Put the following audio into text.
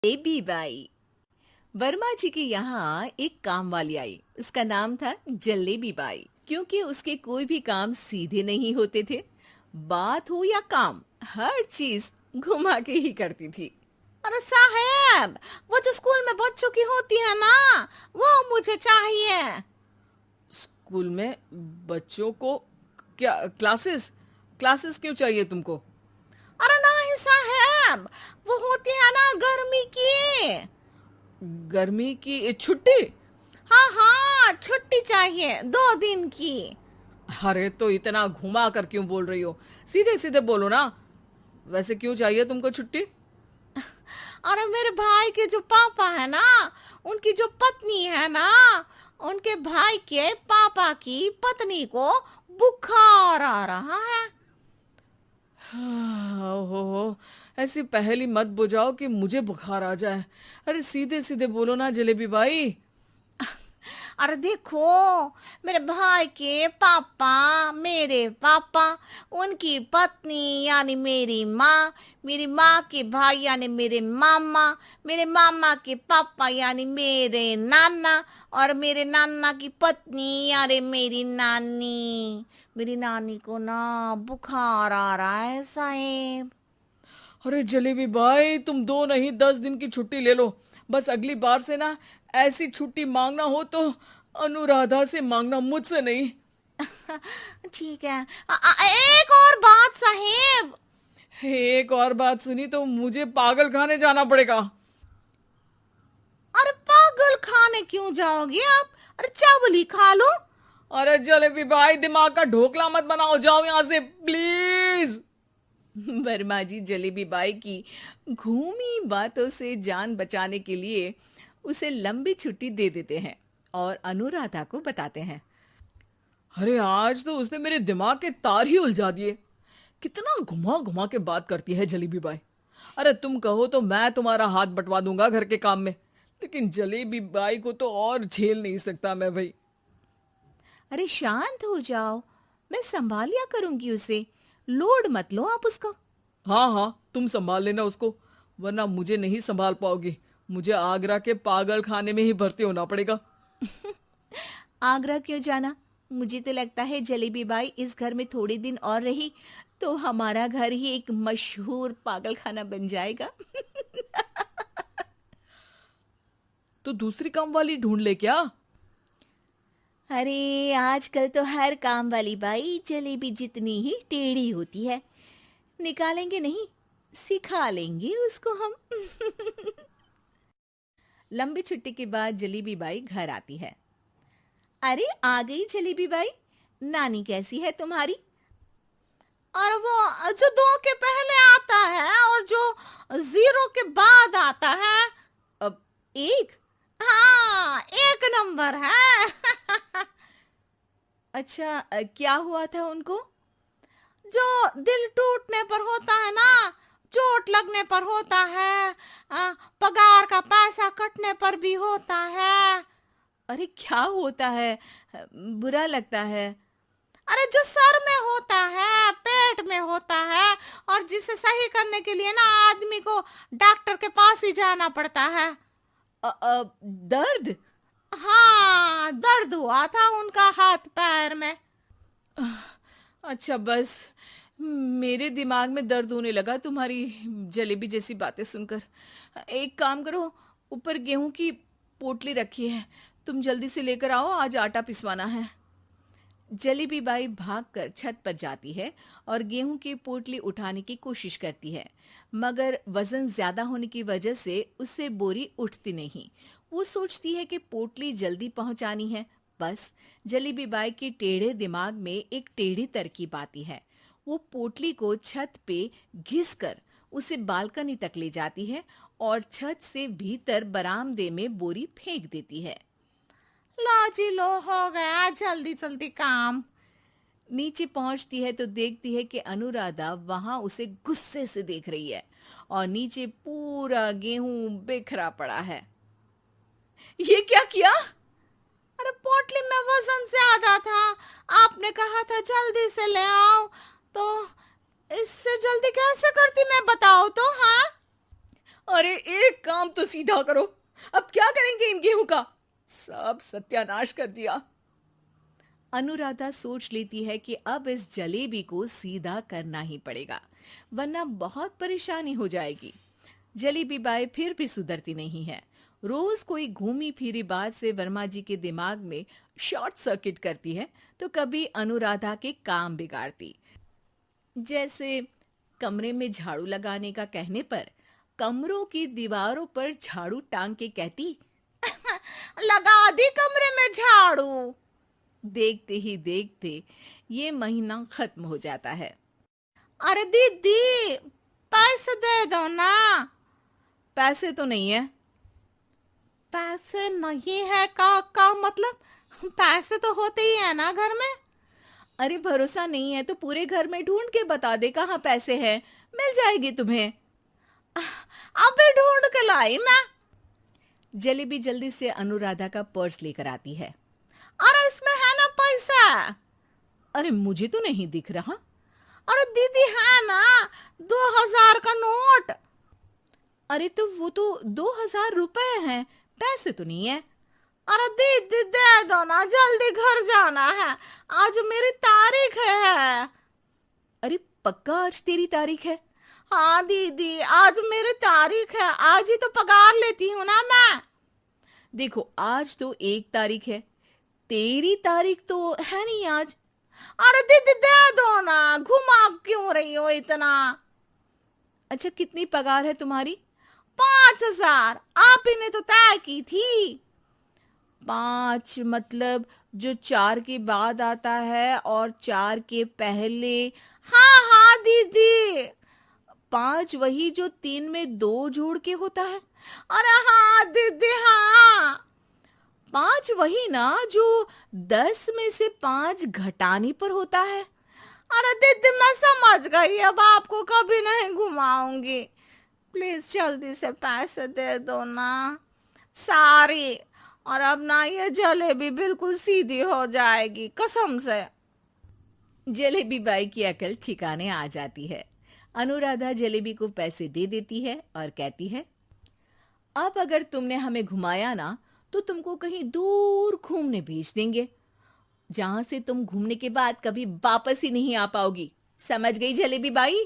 Baby by. Verma जी के यहाँ एक काम वाली आई। उसका नाम था जलेबी बाई, क्योंकि उसके कोई भी काम सीधे नहीं होते थे। बात हो या काम, हर चीज घुमा के ही करती थी। अरे साहब, वो जो स्कूल में बच्चों की होती है ना, वो मुझे चाहिए। स्कूल में बच्चों को क्या क्लासेस क्लासेस क्यों चाहिए तुमको? अरे नहीं साहब, वो होती है ना गर्मी की। गर्मी की छुट्टी? हाँ हाँ, छुट्टी चाहिए 2 दिन की। अरे तो इतना घुमा कर क्यों बोल रही हो? सीधे सीधे बोलो ना। वैसे क्यों चाहिए तुमको छुट्टी? अरे मेरे भाई के जो पापा है ना, उनकी जो पत्नी है ना, उनके भाई के पापा की पत्नी को बुखार आ रहा है। ओहो, ऐसी पहेली मत बुझाओ कि मुझे बुखार आ जाए। अरे सीधे सीधे बोलो ना जलेबी बाई। अरे देखो, मेरे भाई के पापा, मेरे पापा, उनकी पत्नी यानी मेरी माँ के भाई यानी मेरे मामा के पापा यानी मेरे नाना, और मेरे नाना की पत्नी यानी मेरी नानी को ना बुखार आ रहा है साहेब। अरे जलेबी भाई, तुम 2 नहीं 10 दिन की छुट्टी ले लो। बस अगली बार से ना ऐसी छुट्टी मांगना हो तो अनुराधा से मांगना, मुझसे नहीं। ठीक है। एक और बात साहेब। एक और बात सुनी तो मुझे पागल खाने जाना पड़ेगा। अरे पागल खाने क्यों जाओगे आप? अरे चावल ही खा लो। अरे जलेबी भाई, दिमाग का ढोकला मत बनाओ, जाओ यहां से प्लीज। वर्मा जी जलेबी बाई की घूमी बातों से जान बचाने के लिए उसे लंबी छुट्टी दे देते हैं और अनुराधा को बताते हैं। अरे आज तो उसने मेरे दिमाग के तार ही उलझा दिए। कितना घुमा घुमा के बात करती है जलेबी बाई। अरे तुम कहो तो मैं तुम्हारा हाथ बंटवा दूंगा घर के काम में, लेकिन जलेबी बाई को तो और झेल नहीं सकता मैं भाई। अरे शांत हो जाओ, मैं संभाल लिया करूंगी उसे। लोड मत लो आप उसको। हाँ हाँ, तुम संभाल लेना उसको, वरना मुझे नहीं संभाल पाओगी। मुझे आगरा के पागल खाने में ही भर्ती होना पड़ेगा। आगरा क्यों जाना? मुझे तो लगता है जलेबी बाई इस घर में थोड़े दिन और रही तो हमारा घर ही एक मशहूर पागल खाना बन जाएगा। तो दूसरी काम वाली ढूंढ ले क्या? अरे आजकल तो हर काम वाली बाई जलेबी जितनी ही टेढ़ी होती है। निकालेंगे नहीं, सिखा लेंगे उसको हम। लंबी छुट्टी के बाद जलेबी बाई घर आती है। अरे आ गई जलेबी बाई, नानी कैसी है तुम्हारी? और वो जो 2 के पहले आता है और जो 0 के बाद आता है। अब एक। हाँ, 1 नंबर है। अच्छा, क्या हुआ था उनको? जो दिल टूटने पर होता है ना, चोट लगने पर होता है, पगार का पैसा कटने पर भी होता है। अरे क्या होता है? बुरा लगता है? अरे जो सर में होता है, पेट में होता है, और जिसे सही करने के लिए ना आदमी को डॉक्टर के पास ही जाना पड़ता है। दर्द? हाँ, दर्द हुआ था उनका हाथ पैर में। अच्छा बस, मेरे दिमाग में दर्द होने लगा तुम्हारी जलेबी जैसी बातें सुनकर। एक काम करो, ऊपर गेहूं की पोटली रखी है, तुम जल्दी से लेकर आओ, आज आटा पिसवाना है। जलेबी बाई भागकर छत पर जाती है और गेहूं की पोटली उठाने की कोशिश करती है, मगर वजन ज्यादा होने की वजह से उससे बोरी उठती नहीं। वो सोचती है कि पोटली जल्दी पहुंचानी है। बस जलेबी बाई के टेढ़े दिमाग में एक टेढ़ी तरकीब आती है। वो पोटली को छत पे घिसकर उसे बालकनी तक ले जाती है और छत से भीतर बरामदे में बोरी फेंक देती है। लो जी लो, हो गया जल्दी जल्दी काम। नीचे पहुंचती है तो देखती है कि अनुराधा वहां उसे गुस्से से देख रही है और नीचे पूरा गेहूं बिखरा पड़ा है। ये क्या किया? अरे पोटली में वजन ज्यादा था, आपने कहा था जल्दी से ले आओ, तो इससे जल्दी कैसे करती मैं बताओ तो। हाँ, अरे एक काम तो सीधा करो, अब क्या करेंगे इन गेहूं का? सब सत्यानाश कर दिया। अनुराधा सोच लेती है कि अब इस जलेबी को सीधा करना ही पड़ेगा, वरना बहुत परेशानी हो जाएगी। जलेबी बाई फिर भी सुधरती नहीं है। रोज कोई घूमी फिरी बात से वर्मा जी के दिमाग में शॉर्ट सर्किट करती है, तो कभी अनुराधा के काम बिगाड़ती। जैसे कमरे में झाड़ू लगाने का कहने पर कमरों की दीवारों पर झाड़ू टांग के कहती, लगा दी कमरे में झाड़ू। देखते ही देखते ये महीना खत्म हो जाता है। अरे दीदी, पैसे दे दो ना। पैसे तो नहीं है। पैसे नहीं है का मतलब? पैसे तो होते ही है ना घर में। अरे भरोसा नहीं है तो पूरे घर में ढूंढ के बता दे कहाँ पैसे हैं, मिल जाएगी तुम्हें। अबे ढूंढ के लाई मैं। जलेबी जल्दी से अनुराधा का पर्स लेकर आती है। अरे इसमें है ना पैसा। अरे मुझे तो नहीं दिख रहा। अरे दीदी है ना, 2000 का नोट। अरे तो वो तो 2000 रुपए हैं, पैसे तो नहीं है। अरे दीदी दे दो ना, जल्दी घर जाना है, आज मेरी तारीख है। अरे पक्का आज तेरी तारीख है? हाँ दीदी, आज मेरी तारीख है, आज ही तो पगार लेती हूँ ना मैं। देखो आज तो 1 तारीख है, तेरी तारीख तो है नहीं आज। अरे दीदी दे दो ना, घुमा क्यों रही हो इतना? अच्छा कितनी पगार है तुम्हारी? 5000, आप ही ने तो तय की थी। 5 मतलब जो 4 के बाद आता है और 4 के पहले। हाँ हाँ दीदी। 5 वही जो 3 में 2 जोड़ के होता है। अरे हाँ दीदी हाँ। 5 वही ना जो 10 में से 5 घटाने पर होता है। अरे दीदी मैं समझ गई, अब आपको कभी नहीं घुमाऊंगी। प्लीज जल्दी से पैसे दे दो ना, सारी। और अब ना ये जलेबी बिल्कुल सीधी हो जाएगी कसम से। जलेबी बाई की अकल ठिकाने आ जाती है। अनुराधा जलेबी को पैसे दे देती है और कहती है, अब अगर तुमने हमें घुमाया ना तो तुमको कहीं दूर घूमने भेज देंगे, जहां से तुम घूमने के बाद कभी वापस ही नहीं आ पाओगी। समझ गई जलेबी बाई?